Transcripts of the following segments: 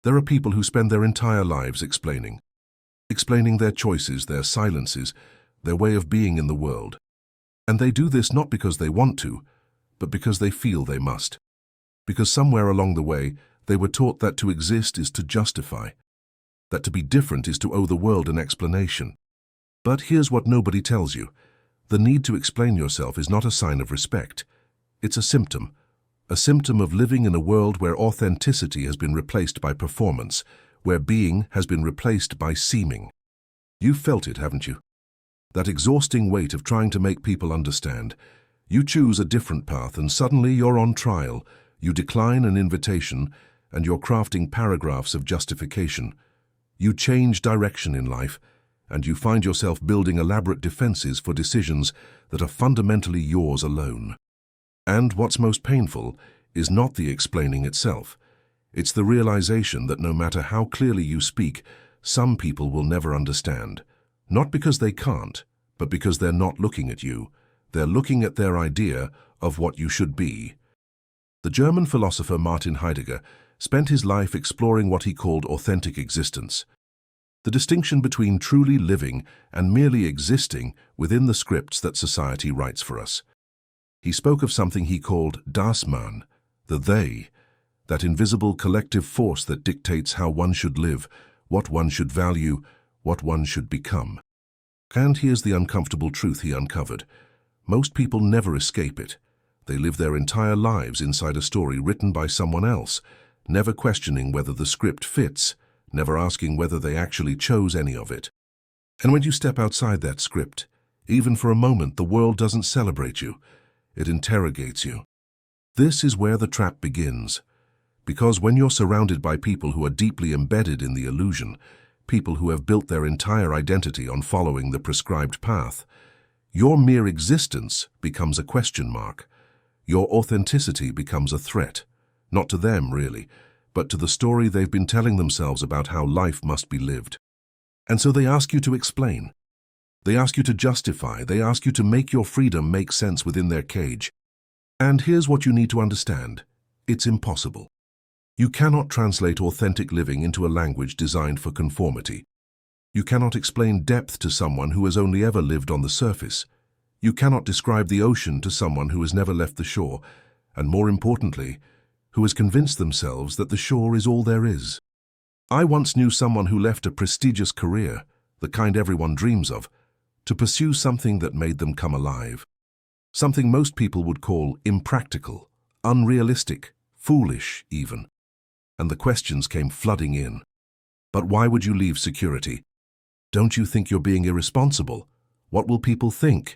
There are people who spend their entire lives explaining their choices, their silences, their way of being in the world. And they do this not because they want to, but because they feel they must. Because somewhere along the way, they were taught that to exist is to justify, that to be different is to owe the world an explanation. But here's what nobody tells you. The need to explain yourself is not a sign of respect. It's a symptom of living in a world where authenticity has been replaced by performance, where being has been replaced by seeming. You've felt it, haven't you? That exhausting weight of trying to make people understand. You choose a different path and suddenly you're on trial. You decline an invitation and you're crafting paragraphs of justification. You change direction in life and you find yourself building elaborate defenses for decisions that are fundamentally yours alone. And what's most painful is not the explaining itself. It's the realization that no matter how clearly you speak, some people will never understand. Not because they can't, but because they're not looking at you. They're looking at their idea of what you should be. The German philosopher Martin Heidegger spent his life exploring what he called authentic existence, the distinction between truly living and merely existing within the scripts that society writes for us. He spoke of something he called das Man, the they, that invisible collective force that dictates how one should live, what one should value, what one should become. And here's the uncomfortable truth he uncovered. Most people never escape it. They live their entire lives inside a story written by someone else, never questioning whether the script fits, never asking whether they actually chose any of it. And when you step outside that script, even for a moment, the world doesn't celebrate you. It interrogates you. This is where the trap begins. Because when you're surrounded by people who are deeply embedded in the illusion, people who have built their entire identity on following the prescribed path, your mere existence becomes a question mark. Your authenticity becomes a threat, not to them really, but to the story they've been telling themselves about how life must be lived. And so they ask you to explain. They ask you to justify. They ask you to make your freedom make sense within their cage. And here's what you need to understand. It's impossible. You cannot translate authentic living into a language designed for conformity. You cannot explain depth to someone who has only ever lived on the surface. You cannot describe the ocean to someone who has never left the shore, and more importantly, who has convinced themselves that the shore is all there is. I once knew someone who left a prestigious career, the kind everyone dreams of, to pursue something that made them come alive. Something most people would call impractical, unrealistic, foolish even. And the questions came flooding in. But why would you leave security? Don't you think you're being irresponsible? What will people think?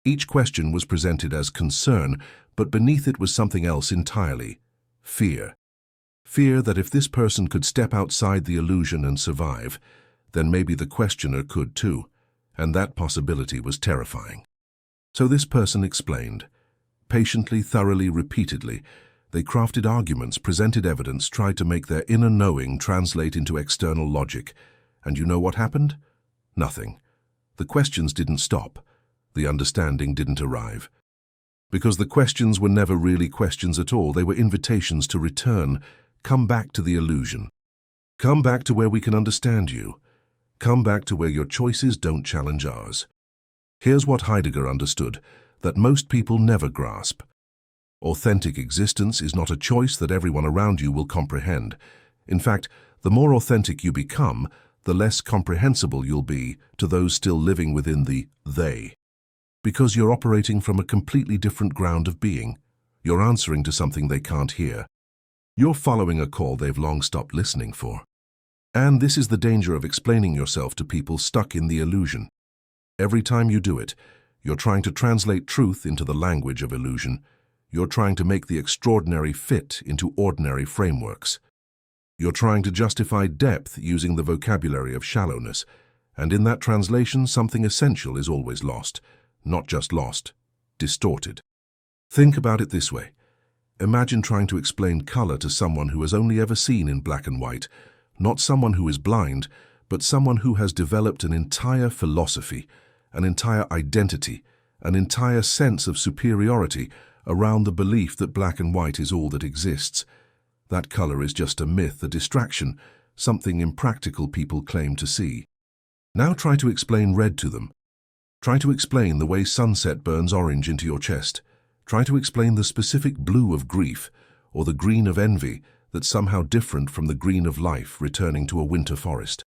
Each question was presented as concern, but beneath it was something else entirely. Fear. Fear that if this person could step outside the illusion and survive, then maybe the questioner could too, and that possibility was terrifying. So this person explained. Patiently, thoroughly, repeatedly, they crafted arguments, presented evidence, tried to make their inner knowing translate into external logic. And you know what happened? Nothing. The questions didn't stop. The understanding didn't arrive. Because the questions were never really questions at all. They were invitations to return. Come back to the illusion. Come back to where we can understand you. Come back to where your choices don't challenge ours. Here's what Heidegger understood, that most people never grasp. Authentic existence is not a choice that everyone around you will comprehend. In fact, the more authentic you become, the less comprehensible you'll be to those still living within the they. Because you're operating from a completely different ground of being. You're answering to something they can't hear. You're following a call they've long stopped listening for. And this is the danger of explaining yourself to people stuck in the illusion. Every time you do it, you're trying to translate truth into the language of illusion. You're trying to make the extraordinary fit into ordinary frameworks. You're trying to justify depth using the vocabulary of shallowness, and in that translation something essential is always lost. Not just lost, distorted. Think about it this way. Imagine trying to explain color to someone who has only ever seen in black and white, not someone who is blind, but someone who has developed an entire philosophy, an entire identity, an entire sense of superiority around the belief that black and white is all that exists. That color is just a myth, a distraction, something impractical people claim to see. Now try to explain red to them. Try to explain the way sunset burns orange into your chest. Try to explain the specific blue of grief or the green of envy that's somehow different from the green of life returning to a winter forest.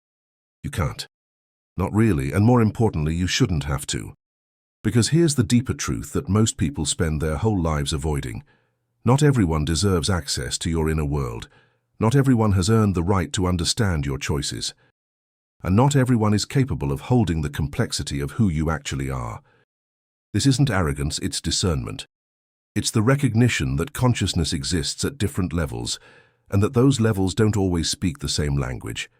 You can't. Not really, and more importantly, you shouldn't have to. Because here's the deeper truth that most people spend their whole lives avoiding. Not everyone deserves access to your inner world. Not everyone has earned the right to understand your choices. And not everyone is capable of holding the complexity of who you actually are. This isn't arrogance, it's discernment. It's the recognition that consciousness exists at different levels, and that those levels don't always speak the same language.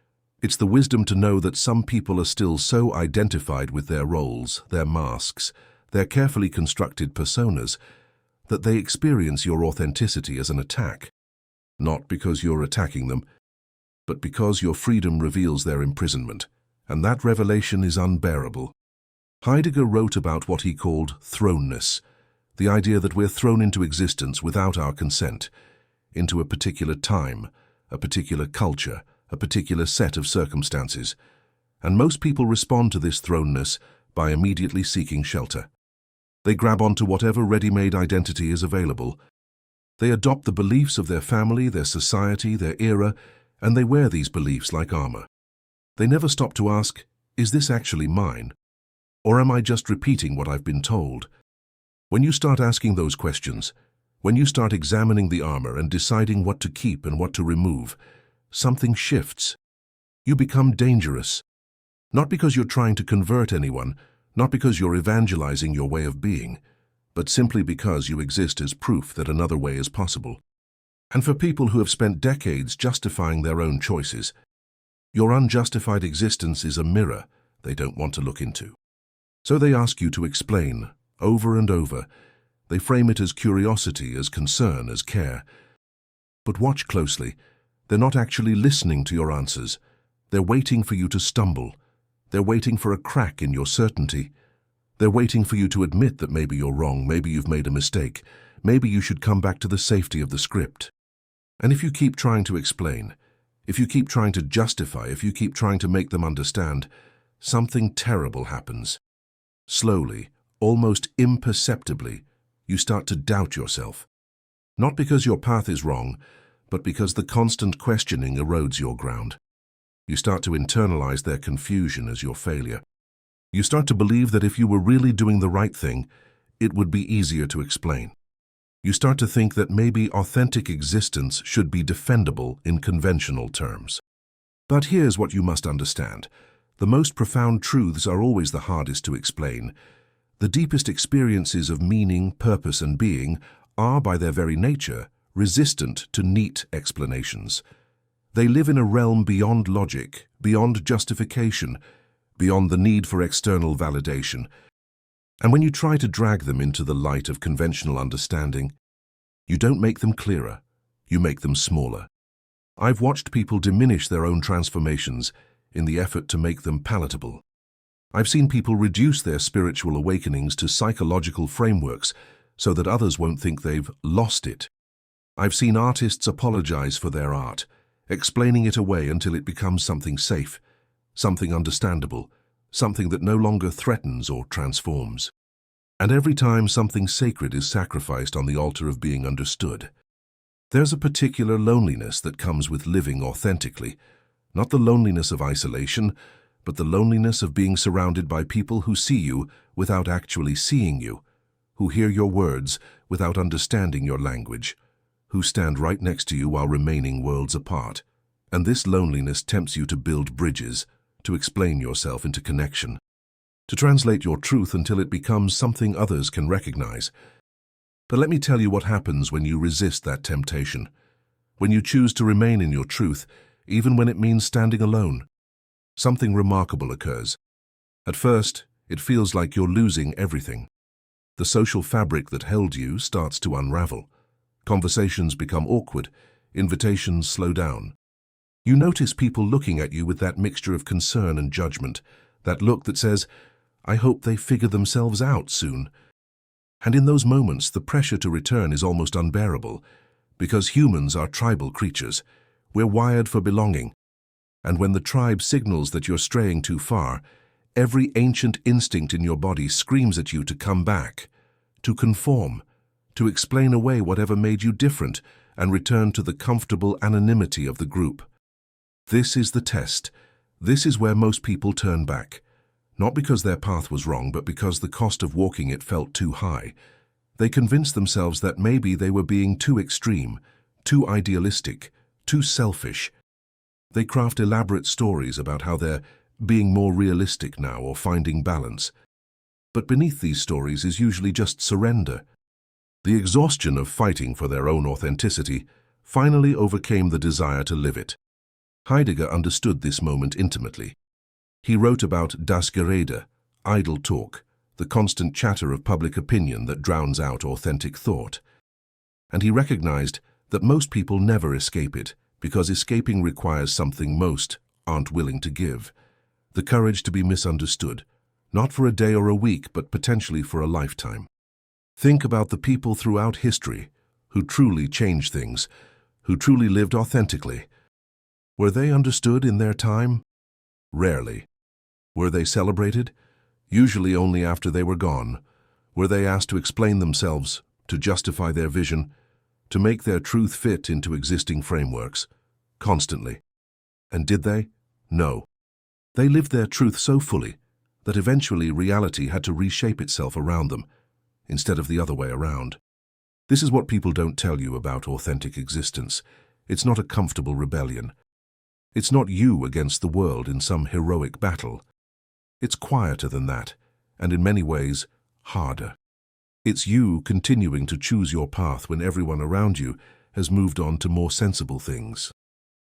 It's the wisdom to know that some people are still so identified with their roles, their masks, their carefully constructed personas, that they experience your authenticity as an attack. Not because you're attacking them, but because your freedom reveals their imprisonment, and that revelation is unbearable. Heidegger wrote about what he called thrownness, the idea that we're thrown into existence without our consent, into a particular time, a particular culture, a particular set of circumstances, and most people respond to this thrownness by immediately seeking shelter. They grab onto whatever ready-made identity is available. They adopt the beliefs of their family, their society, their era, and they wear these beliefs like armor. They never stop to ask, is this actually mine? Or am I just repeating what I've been told? When you start asking those questions, when you start examining the armor and deciding what to keep and what to remove, something shifts. You become dangerous. Not because you're trying to convert anyone, not because you're evangelizing your way of being, but simply because you exist as proof that another way is possible. And for people who have spent decades justifying their own choices, your unjustified existence is a mirror they don't want to look into. So they ask you to explain, over and over. They frame it as curiosity, as concern, as care. But watch closely. They're not actually listening to your answers. They're waiting for you to stumble. They're waiting for a crack in your certainty. They're waiting for you to admit that maybe you're wrong, maybe you've made a mistake, maybe you should come back to the safety of the script. And if you keep trying to explain, if you keep trying to justify, if you keep trying to make them understand, something terrible happens. Slowly, almost imperceptibly, you start to doubt yourself. Not because your path is wrong, but because the constant questioning erodes your ground. You start to internalize their confusion as your failure. You start to believe that if you were really doing the right thing, it would be easier to explain. You start to think that maybe authentic existence should be defendable in conventional terms. But here's what you must understand. The most profound truths are always the hardest to explain. The deepest experiences of meaning, purpose, and being are, by their very nature, resistant to neat explanations. They live in a realm beyond logic, beyond justification, beyond the need for external validation. And when you try to drag them into the light of conventional understanding, you don't make them clearer, you make them smaller. I've watched people diminish their own transformations in the effort to make them palatable. I've seen people reduce their spiritual awakenings to psychological frameworks so that others won't think they've lost it. I've seen artists apologize for their art, explaining it away until it becomes something safe, something understandable, something that no longer threatens or transforms. And every time something sacred is sacrificed on the altar of being understood, there's a particular loneliness that comes with living authentically, not the loneliness of isolation, but the loneliness of being surrounded by people who see you without actually seeing you, who hear your words without understanding your language, who stand right next to you while remaining worlds apart. And this loneliness tempts you to build bridges, to explain yourself into connection, to translate your truth until it becomes something others can recognize. But let me tell you what happens when you resist that temptation, when you choose to remain in your truth, even when it means standing alone. Something remarkable occurs. At first, it feels like you're losing everything. The social fabric that held you starts to unravel. Conversations become awkward, invitations slow down. You notice people looking at you with that mixture of concern and judgment, that look that says, I hope they figure themselves out soon. And in those moments, the pressure to return is almost unbearable, Because humans are tribal creatures. We're wired for belonging. And when the tribe signals that you're straying too far, every ancient instinct in your body screams at you to come back, to conform, to explain away whatever made you different and return to the comfortable anonymity of the group. This is the test. This is where most people turn back. Not because their path was wrong, but because the cost of walking it felt too high. They convinced themselves that maybe they were being too extreme, too idealistic, too selfish. They craft elaborate stories about how they're being more realistic now or finding balance. But beneath these stories is usually just surrender. The exhaustion of fighting for their own authenticity finally overcame the desire to live it. Heidegger understood this moment intimately. He wrote about das Gerede, idle talk, the constant chatter of public opinion that drowns out authentic thought. And he recognized that most people never escape it, because escaping requires something most aren't willing to give: the courage to be misunderstood, not for a day or a week, but potentially for a lifetime. Think about the people throughout history who truly changed things, who truly lived authentically. Were they understood in their time? Rarely. Were they celebrated? Usually only after they were gone. Were they asked to explain themselves, to justify their vision, to make their truth fit into existing frameworks? Constantly. And did they? No. They lived their truth so fully that eventually reality had to reshape itself around them, instead of the other way around. This is what people don't tell you about authentic existence. It's not a comfortable rebellion. It's not you against the world in some heroic battle. It's quieter than that, and in many ways, harder. It's you continuing to choose your path when everyone around you has moved on to more sensible things.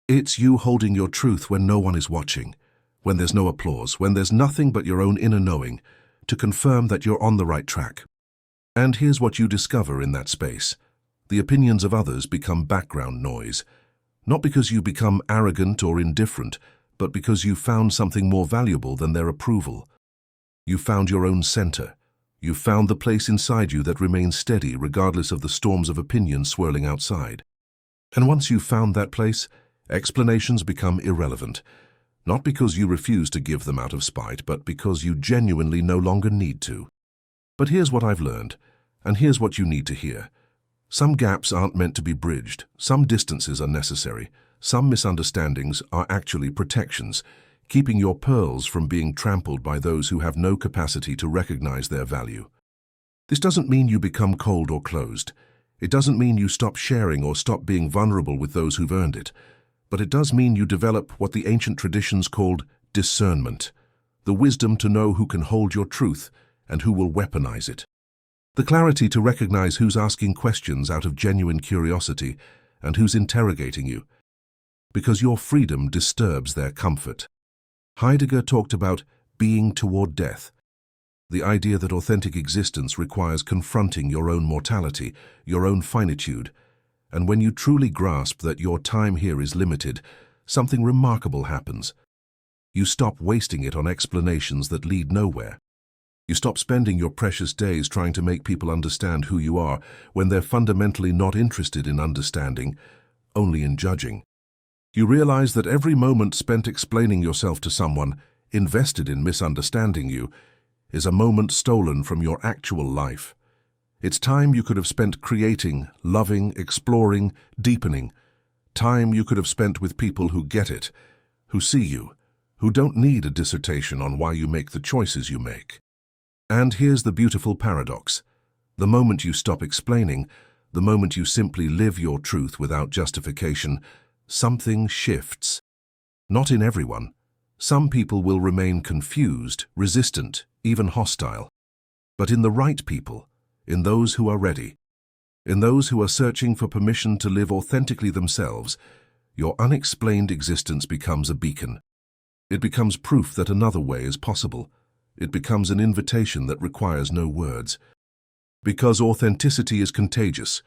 It's you holding your truth when no one is watching, when there's no applause, when there's nothing but your own inner knowing, to confirm that you're on the right track. And here's what you discover in that space. The opinions of others become background noise, not because you become arrogant or indifferent, but because you found something more valuable than their approval. You found your own center. You found the place inside you that remains steady regardless of the storms of opinion swirling outside. And once you've found that place, explanations become irrelevant, not because you refuse to give them out of spite, but because you genuinely no longer need to. But here's what I've learned, and here's what you need to hear. Some gaps aren't meant to be bridged, some distances are necessary, some misunderstandings are actually protections, keeping your pearls from being trampled by those who have no capacity to recognize their value. This doesn't mean you become cold or closed. It doesn't mean you stop sharing or stop being vulnerable with those who've earned it. But it does mean you develop what the ancient traditions called discernment, the wisdom to know who can hold your truth and who will weaponize it. The clarity to recognize who's asking questions out of genuine curiosity and who's interrogating you, because your freedom disturbs their comfort. Heidegger talked about being toward death, the idea that authentic existence requires confronting your own mortality, your own finitude, and when you truly grasp that your time here is limited, something remarkable happens. You stop wasting it on explanations that lead nowhere. You stop spending your precious days trying to make people understand who you are when they're fundamentally not interested in understanding, only in judging. You realize that every moment spent explaining yourself to someone invested in misunderstanding you is a moment stolen from your actual life. It's time you could have spent creating, loving, exploring, deepening. Time you could have spent with people who get it, who see you, who don't need a dissertation on why you make the choices you make. And here's the beautiful paradox. The moment you stop explaining, the moment you simply live your truth without justification, something shifts. Not in everyone. Some people will remain confused, resistant, even hostile. But in the right people, in those who are ready, in those who are searching for permission to live authentically themselves, your unexplained existence becomes a beacon. It becomes proof that another way is possible. It becomes an invitation that requires no words. Because authenticity is contagious,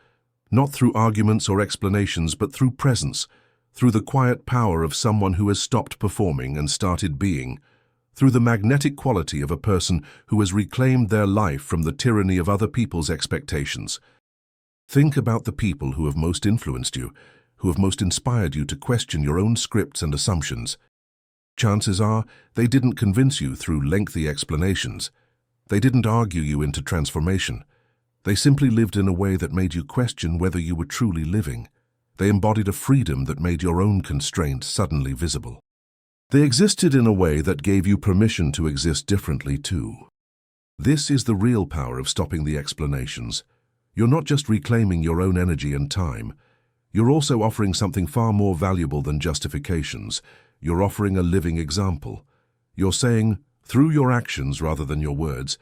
not through arguments or explanations, but through presence, through the quiet power of someone who has stopped performing and started being, through the magnetic quality of a person who has reclaimed their life from the tyranny of other people's expectations. Think about the people who have most influenced you, who have most inspired you to question your own scripts and assumptions. Chances are they didn't convince you through lengthy explanations. They didn't argue you into transformation. They simply lived in a way that made you question whether you were truly living. They embodied a freedom that made your own constraints suddenly visible. They existed in a way that gave you permission to exist differently too. This is the real power of stopping the explanations. You're not just reclaiming your own energy and time. You're also offering something far more valuable than justifications. You're offering a living example. You're saying, through your actions rather than your words,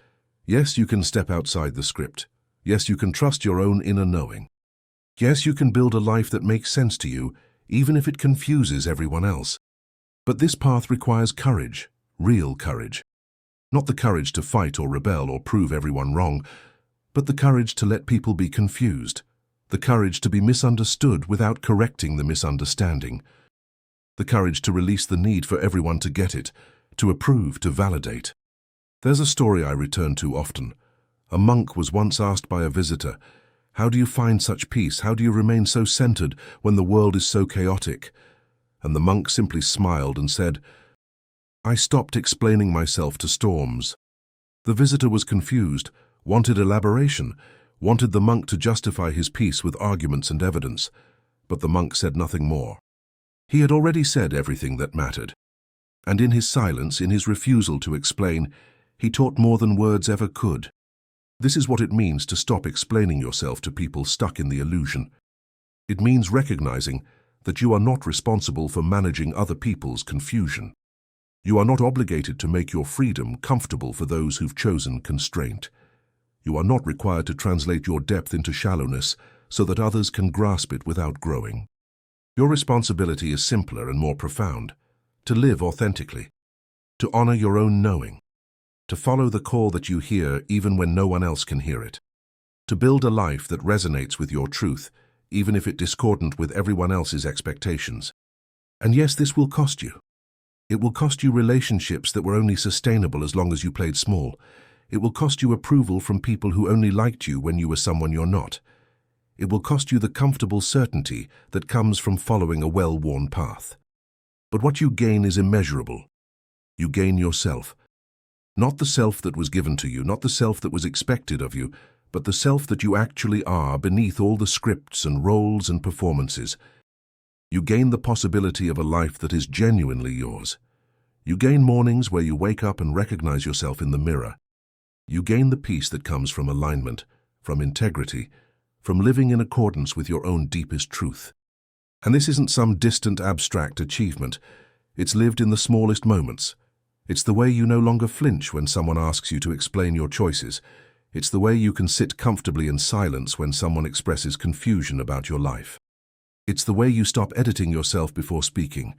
yes, you can step outside the script. Yes, you can trust your own inner knowing. Yes, you can build a life that makes sense to you, even if it confuses everyone else. But this path requires courage, real courage. Not the courage to fight or rebel or prove everyone wrong, but the courage to let people be confused, the courage to be misunderstood without correcting the misunderstanding, the courage to release the need for everyone to get it, to approve, to validate. There's a story I return to often. A monk was once asked by a visitor, "How do you find such peace? How do you remain so centered when the world is so chaotic?" And the monk simply smiled and said, "I stopped explaining myself to storms." The visitor was confused, wanted elaboration, wanted the monk to justify his peace with arguments and evidence, but the monk said nothing more. He had already said everything that mattered. And in his silence, in his refusal to explain, he taught more than words ever could. This is what it means to stop explaining yourself to people stuck in the illusion. It means recognizing that you are not responsible for managing other people's confusion. You are not obligated to make your freedom comfortable for those who've chosen constraint. You are not required to translate your depth into shallowness so that others can grasp it without growing. Your responsibility is simpler and more profound: to live authentically, to honor your own knowing, to follow the call that you hear even when no one else can hear it, to build a life that resonates with your truth, even if it's discordant with everyone else's expectations. And yes, this will cost you. It will cost you relationships that were only sustainable as long as you played small. It will cost you approval from people who only liked you when you were someone you're not. It will cost you the comfortable certainty that comes from following a well-worn path. But what you gain is immeasurable. You gain yourself. Not the self that was given to you, not the self that was expected of you, but the self that you actually are beneath all the scripts and roles and performances. You gain the possibility of a life that is genuinely yours. You gain mornings where you wake up and recognize yourself in the mirror. You gain the peace that comes from alignment, from integrity, from living in accordance with your own deepest truth. And this isn't some distant abstract achievement. It's lived in the smallest moments. It's the way you no longer flinch when someone asks you to explain your choices. It's the way you can sit comfortably in silence when someone expresses confusion about your life. It's the way you stop editing yourself before speaking,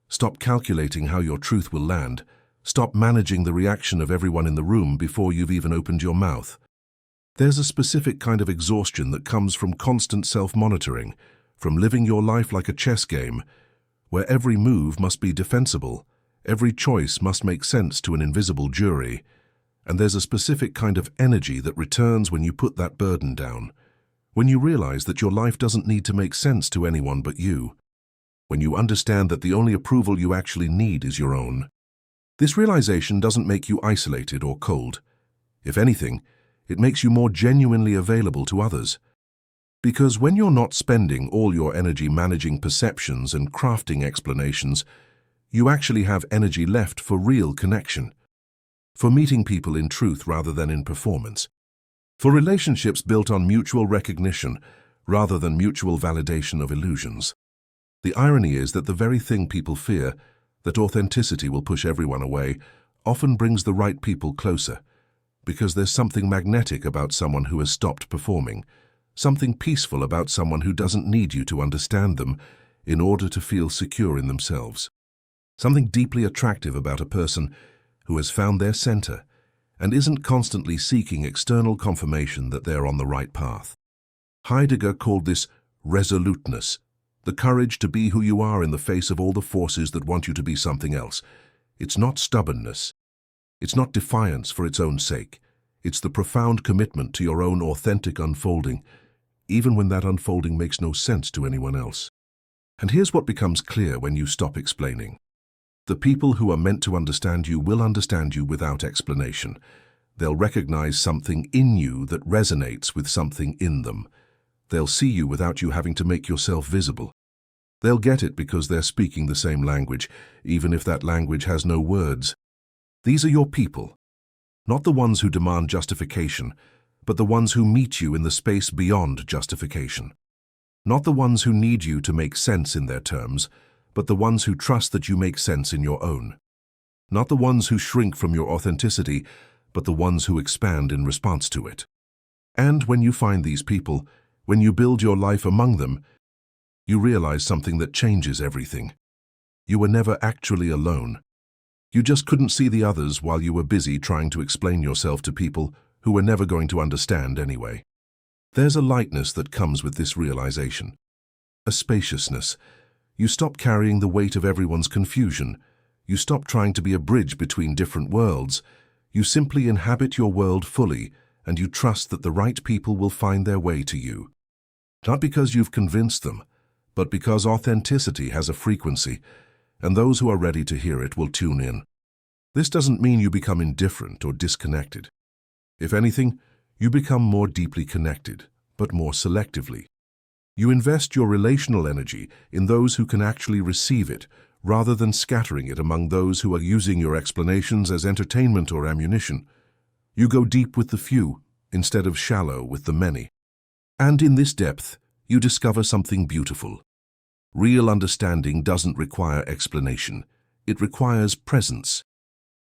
stop calculating how your truth will land, stop managing the reaction of everyone in the room before you've even opened your mouth. There's a specific kind of exhaustion that comes from constant self-monitoring, from living your life like a chess game, where every move must be defensible, every choice must make sense to an invisible jury, and there's a specific kind of energy that returns when you put that burden down, when you realize that your life doesn't need to make sense to anyone but you, when you understand that the only approval you actually need is your own. This realization doesn't make you isolated or cold. If anything, it makes you more genuinely available to others. Because when you're not spending all your energy managing perceptions and crafting explanations, you actually have energy left for real connection, for meeting people in truth rather than in performance, for relationships built on mutual recognition rather than mutual validation of illusions. The irony is that the very thing people fear, that authenticity will push everyone away, often brings the right people closer, because there's something magnetic about someone who has stopped performing, something peaceful about someone who doesn't need you to understand them in order to feel secure in themselves, something deeply attractive about a person who has found their center and isn't constantly seeking external confirmation that they're on the right path. Heidegger called this resoluteness, the courage to be who you are in the face of all the forces that want you to be something else. It's not stubbornness. It's not defiance for its own sake. It's the profound commitment to your own authentic unfolding. even when that unfolding makes no sense to anyone else. And here's what becomes clear when you stop explaining. The people who are meant to understand you will understand you without explanation. They'll recognize something in you that resonates with something in them. They'll see you without you having to make yourself visible. They'll get it because they're speaking the same language, even if that language has no words. These are your people, not the ones who demand justification, but the ones who meet you in the space beyond justification. Not the ones who need you to make sense in their terms, but the ones who trust that you make sense in your own. Not the ones who shrink from your authenticity, but the ones who expand in response to it. And when you find these people, when you build your life among them, you realize something that changes everything. You were never actually alone. You just couldn't see the others while you were busy trying to explain yourself to people who were never going to understand anyway. There's a lightness that comes with this realization. A spaciousness. You stop carrying the weight of everyone's confusion. You stop trying to be a bridge between different worlds. You simply inhabit your world fully, and you trust that the right people will find their way to you. Not because you've convinced them, but because authenticity has a frequency, and those who are ready to hear it will tune in. This doesn't mean you become indifferent or disconnected. If anything, you become more deeply connected, but more selectively. You invest your relational energy in those who can actually receive it, rather than scattering it among those who are using your explanations as entertainment or ammunition. You go deep with the few, instead of shallow with the many. And in this depth, you discover something beautiful. Real understanding doesn't require explanation. It requires presence.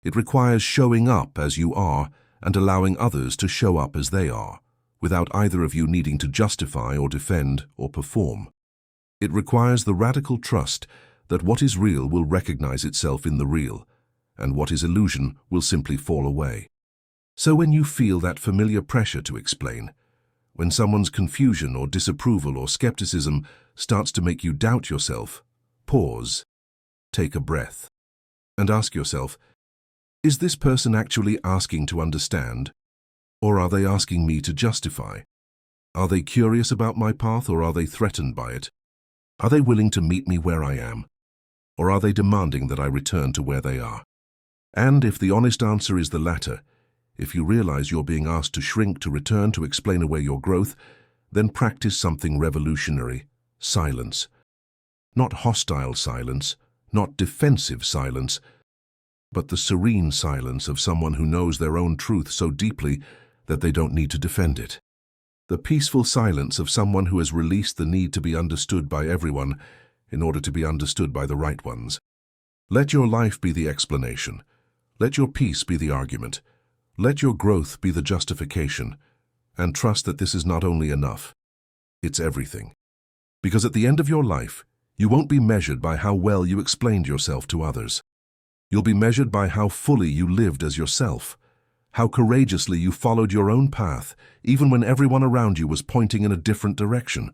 It requires showing up as you are and allowing others to show up as they are, without either of you needing to justify or defend or perform. It requires the radical trust that what is real will recognize itself in the real, and what is illusion will simply fall away. So when you feel that familiar pressure to explain, when someone's confusion or disapproval or skepticism starts to make you doubt yourself, pause, take a breath, and ask yourself, is this person actually asking to understand, or are they asking me to justify? Are they curious about my path, or are they threatened by it? Are they willing to meet me where I am, or are they demanding that I return to where they are? And if the honest answer is the latter, if you realize you're being asked to shrink to return to explain away your growth, then practice something revolutionary: silence. Not hostile silence, not defensive silence, but the serene silence of someone who knows their own truth so deeply that they don't need to defend it. The peaceful silence of someone who has released the need to be understood by everyone in order to be understood by the right ones. Let your life be the explanation. Let your peace be the argument. Let your growth be the justification, and trust that this is not only enough, it's everything. Because at the end of your life, you won't be measured by how well you explained yourself to others. You'll be measured by how fully you lived as yourself, how courageously you followed your own path, even when everyone around you was pointing in a different direction,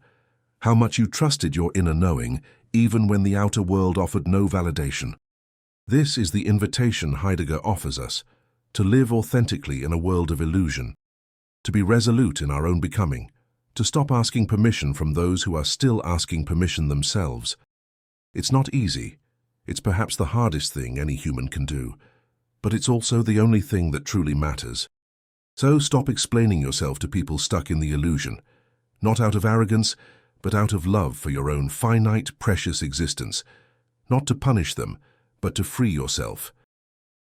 how much you trusted your inner knowing, even when the outer world offered no validation. This is the invitation Heidegger offers us, to live authentically in a world of illusion, to be resolute in our own becoming, to stop asking permission from those who are still asking permission themselves. It's not easy. It's perhaps the hardest thing any human can do, but it's also the only thing that truly matters. So stop explaining yourself to people stuck in the illusion, not out of arrogance, but out of love for your own finite, precious existence, not to punish them, but to free yourself.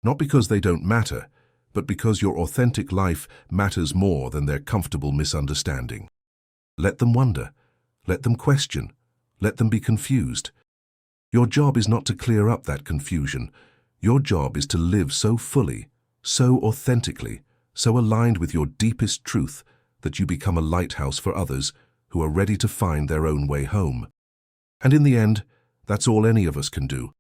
Not because they don't matter, but because your authentic life matters more than their comfortable misunderstanding. Let them wonder. Let them question. Let them be confused. Your job is not to clear up that confusion. Your job is to live so fully, so authentically, so aligned with your deepest truth that you become a lighthouse for others who are ready to find their own way home. And in the end, that's all any of us can do.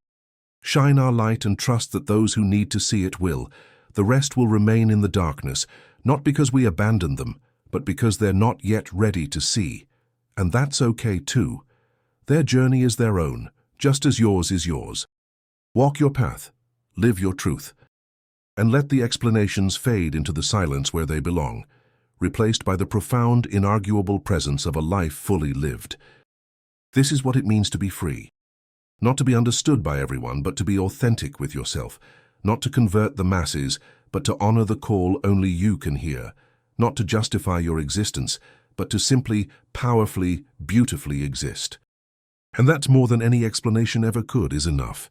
Shine our light and trust that those who need to see it will. The rest will remain in the darkness, not because we abandon them, but because they're not yet ready to see. And that's okay too. Their journey is their own, just as yours is yours. Walk your path, live your truth, and let the explanations fade into the silence where they belong. replaced by the profound, inarguable presence of a life fully lived. This is what it means to be free. Not to be understood by everyone, but to be authentic with yourself. Not to convert the masses, but to honor the call only you can hear. Not to justify your existence, but to simply, powerfully, beautifully exist. And that's more than any explanation ever could, is enough.